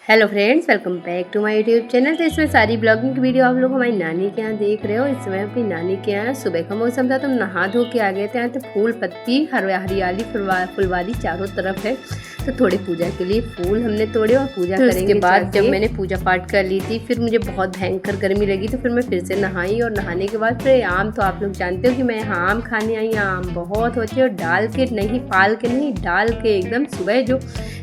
Hello friends, welcome back to my YouTube channel. तो इसमें सारी ब्लॉगिंग की वीडियो आप लोग हमारी नानी के यहाँ देख रहे हो। इस समय अपनी नानी के यहाँ सुबह का मौसम था तो हम नहा धो के आ गए थे। यहाँ तो फूल पत्ती हरियाली फुलवारी चारों तरफ है। तो थोड़ी पूजा के लिए फूल हमने तोड़े और पूजा करेंगे। उसके बाद जब मैंने पूजा पाठ कर ली थी फिर मुझे बहुत भयंकर गर्मी लगी तो फिर मैं फिर से नहाई। और नहाने के बाद फिर आम, तो आप लोग जानते हो कि मैं यहाँ आम खाने आई। आम बहुत होते हैं और डाल के नहीं, पाल के नहीं, डाल के एकदम सुबह जो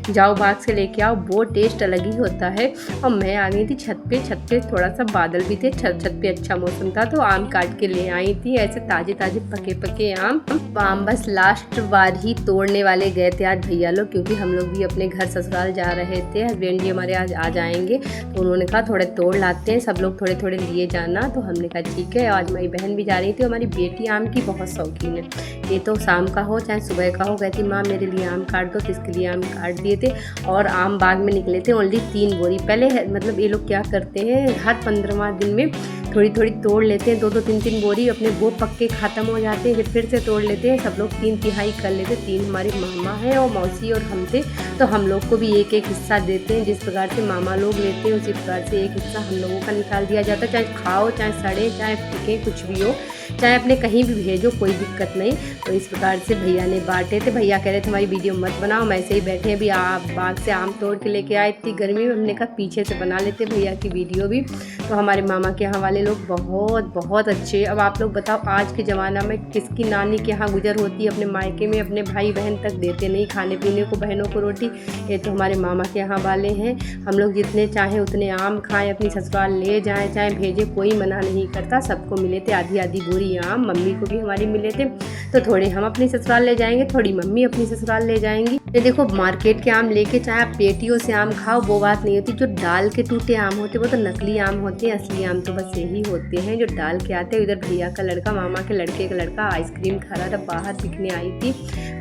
जाओ बाग से लेके आओ वो टेस्ट अलग ही होता है। और मैं आ गई थी छत पे थोड़ा सा बादल भी थे, छत पे अच्छा मौसम था तो आम काट के ले आई थी। ऐसे ताजे ताजे पके आम बस लास्ट बार ही तोड़ने वाले गए थे आज भैया लोग, क्योंकि हम लोग भी अपने घर ससुराल जा रहे थे। हस्बैंड जी हमारे आज आ जाएंगे तो उन्होंने कहा थोड़े तोड़ लाते हैं, सब लोग थोड़े थोड़े लिए जाना। तो हमने कहा ठीक है। आज मेरी बहन भी जा रही थी। हमारी बेटी आम की बहुत शौकीन है। ये तो शाम का हो चाहे सुबह का हो, कहती माँ मेरे लिए आम काट दो, तो इसके लिए आम काट दिए थे। और आम बाग में निकले थे ओनली 3 बोरी। पहले मतलब ये लोग क्या करते हैं, हर 15वां दिन में थोड़ी थोड़ी तोड़ लेते हैं, 2-2 3-3 बोरी अपने वो पक्के ख़त्म हो जाते हैं फिर से तोड़ लेते हैं। सब लोग 3/3 कर लेते। 3 हमारे मामा हैं और मौसी और हम थे, तो हम लोग को भी एक एक हिस्सा देते हैं। जिस प्रकार से मामा लोग लेते हैं उसी प्रकार से एक हिस्सा हम लोगों का निकाल दिया जाता है। चाहे खाओ, चाहे सड़े, चाहे फीके, कुछ भी हो, चाहे अपने कहीं भी भेजो, कोई दिक्कत नहीं। तो इस प्रकार से भैया ने बांटे थे। भैया कह रहे थे हमारी वीडियो मत बनाओ, हम ऐसे ही बैठे अभी आप बाग से आम तोड़ के लेके आए। इतनी गर्मी में हमने कहा पीछे से बना लेते भैया की वीडियो भी। तो हमारे मामा के यहाँ वाले लोग बहुत अच्छे। अब आप लोग बताओ आज के ज़माना में किसकी नानी के यहाँ गुजर होती है, अपने मायके में अपने भाई बहन तक देते नहीं खाने पीने को, बहनों को रोटी। ये तो हमारे मामा के यहाँ वाले हैं। हम लोग जितने चाहें उतने आम खाएं, अपनी ससुराल ले जाएं, चाहे भेजें, कोई मना नहीं करता। सबको मिले थे आधी आधी बोरी आम, मम्मी को भी हमारी मिले थे। तो थोड़े हम अपनी ससुराल ले जाएंगे, थोड़ी मम्मी अपनी ससुराल ले जाएंगी। ये देखो मार्केट के आम लेके चाहे आप पेटियों से आम खाओ वो बात नहीं होती। जो डाल के टूटे आम होते वो तो नकली आम होते हैं, असली आम तो बस यही होते हैं जो डाल के आते हैं। इधर भैया का लड़का, मामा के लड़के का लड़का आइसक्रीम खा रहा था, बाहर दिखने आई थी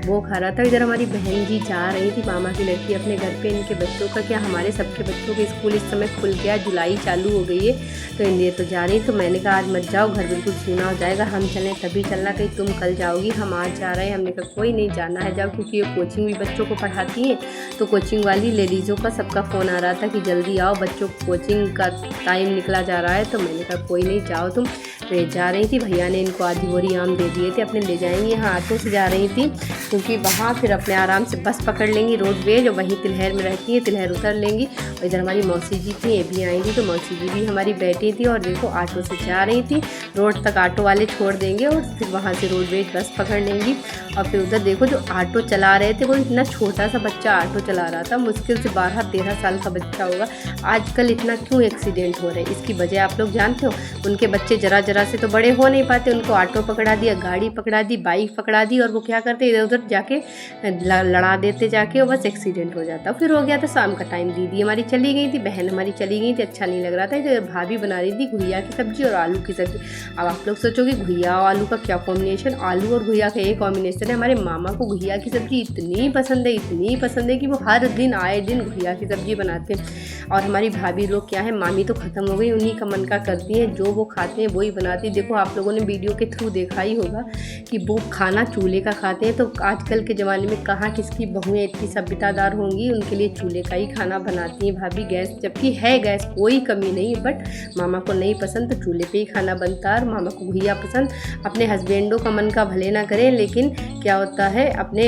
वो खा रहा था। इधर हमारी बहन जी जा रही थी, मामा की लड़की अपने घर पे। इनके बच्चों का क्या, हमारे सबके बच्चों के स्कूल इस समय खुल गया, जुलाई चालू हो गई है तो ये तो जा रही। तो मैंने कहा आज मत जाओ, घर बिल्कुल सूना हो जाएगा, हम चलें तभी चलना, कहीं तुम कल जाओगी, हम आज जा रहे हैं। हमने कहा कोई नहीं, जाना है जाओ, क्योंकि ये कोचिंग भी बच्चों को पढ़ाती हैं। तो कोचिंग वाली लेडीज़ों का सबका फ़ोन आ रहा था कि जल्दी आओ, बच्चों को कोचिंग का टाइम निकला जा रहा है। तो मैंने कहा कोई नहीं, जाओ तुम। तो ये जा रही थी, भैया ने इनको आधी बोरी आम दे दिए थे, अपने ले जाएंगी। यहाँ ऑटो से जा रही थी क्योंकि वहाँ फिर अपने आराम से बस पकड़ लेंगी रोडवेज, और वहीं तिलहर में रहती है, तिलहर उतर लेंगी। और इधर हमारी मौसी जी थी, ये भी आई थी, तो मौसी जी भी हमारी बैठी थी। और देखो ऑटो से जा रही थी, रोड तक ऑटो वाले छोड़ देंगे और फिर वहाँ से रोडवेज बस पकड़ लेंगी। और फिर उधर देखो जो ऑटो चला रहे थे वो इतना छोटा सा बच्चा ऑटो चला रहा था, मुश्किल से 12-13 साल का बच्चा होगा। आजकल इतना क्यों एक्सीडेंट हो रहे हैं, इसकी वजह आप लोग जानते हो। उनके बच्चे जरा से तो बड़े हो नहीं पाते, उनको ऑटो पकड़ा दिया, गाड़ी पकड़ा दी, बाइक पकड़ा दी, और वो क्या करते इधर उधर जाके लड़ा देते जाके, और बस एक्सीडेंट हो जाता। फिर हो गया था शाम का टाइम, दीदी हमारी चली गई थी, बहन हमारी चली गई थी, अच्छा नहीं लग रहा था। इधर भाभी बना रही थी घुइया की सब्जी और आलू की सब्जी। अब आप लोग सोचोगे घुइया और आलू का क्या कॉम्बिनेशन, आलू और घुइया का ये कॉम्बिनेशन है। हमारे मामा को घुइया की सब्जी इतनी पसंद है कि वो हर दिन आए दिन घुइया की सब्जी बनाते हैं। और हमारी भाभी लोग क्या है, मामी तो ख़त्म हो गई, उन्हीं का मन का करती हैं, जो वो खाते हैं वही बनाती है। देखो आप लोगों ने वीडियो के थ्रू देखा ही होगा कि वो खाना चूल्हे का खाते हैं। तो आजकल के ज़माने में कहाँ किसकी बहुएं इतनी सभ्यतादार होंगी, उनके लिए चूल्हे का ही खाना बनाती हैं भाभी। गैस जबकि है, गैस कोई कमी नहीं, बट मामा को नहीं पसंद तो चूल्हे पे ही खाना बनता है। और मामा को घुइया पसंद। अपने हस्बैंडों का मन का भले ना करें, लेकिन क्या होता है अपने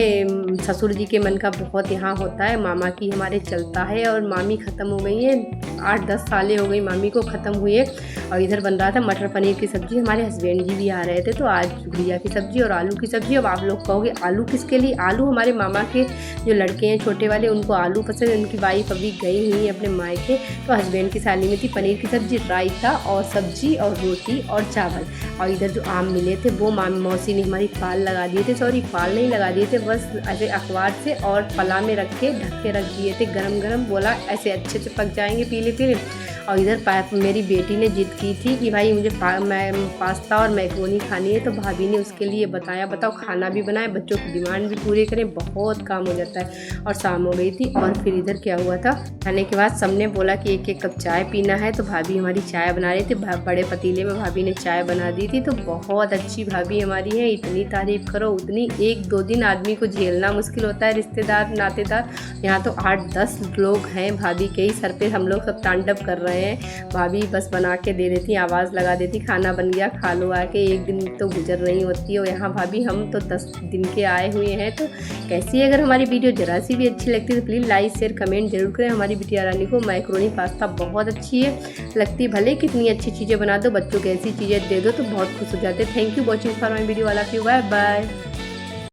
ससुर जी के मन का बहुत यहाँ होता है। मामा की हमारे चलता है। और मामी ख़त्म हो गई है, 8-10 सालें हो गई मामी को ख़त्म हुए। और इधर बन रहा था मटर पनीर की सब्ज़ी, हमारे हस्बैंड जी भी आ रहे थे, तो आज घुइया की सब्ज़ी और आलू की सब्ज़ी। अब आप लोग कहोगे आलू किसके लिए, आलू हमारे मामा के जो लड़के हैं छोटे वाले, उनको आलू पसंद है। उनकी वाइफ अभी गई हुई है अपने मायके, तो हस्बैंड की साली में थी पनीर की सब्ज़ी, रायता और सब्ज़ी और रोटी और चावल। और इधर जो आम मिले थे वो मौसी ने हमारी फाल लगा दिए थे, सॉरी फाल नहीं लगा दिए थे, बस ऐसे अखबार से और पला में रख के ढक के रख दिए थे गरम गरम। बोला ऐसे अच्छे से पक जाएंगे पीले पीले। और इधर मेरी बेटी ने जिद की थी कि भाई मुझे पास्ता और मैक्रोनी खानी है, तो भाभी ने उसके लिए बताया, बताओ खाना भी बनाए, बच्चों की डिमांड भी पूरे करें, बहुत काम हो जाता है। और शाम हो गई थी और फिर इधर क्या हुआ था, खाने के बाद सबने बोला कि एक एक कप चाय पीना है, तो भाभी हमारी चाय बना रही थी। बड़े पतीले में भाभी ने चाय बना दी थी। तो बहुत अच्छी भाभी हमारी है, इतनी तारीफ़ करो उतनी। 1-2 दिन आदमी को झेलना मुश्किल होता है, रिश्तेदार नातेदार। यहाँ तो 8-10 लोग हैं, भाभी के ही सर पे हम लोग सब तांडव कर रहे हैं। भाभी बस बना के दे देती, आवाज़ लगा देती, खाना बन गया खा लो आके। एक दिन तो गुजर रही होती है। और यहाँ भाभी हम तो 10 दिन के आए हुए हैं। तो कैसी है, अगर हमारी वीडियो ज़रा सी भी अच्छी लगती है तो प्लीज़ लाइक शेयर कमेंट जरूर करें। हमारी बिटिया रानी को मैक्रोनी पास्ता बहुत अच्छी है लगती, भले कितनी अच्छी चीज़ें बना दो, बच्चों को ऐसी चीज़ें दे दो तो बहुत खुश हो जाते हैं। Thank you watching for my video, वाला बाय बाय।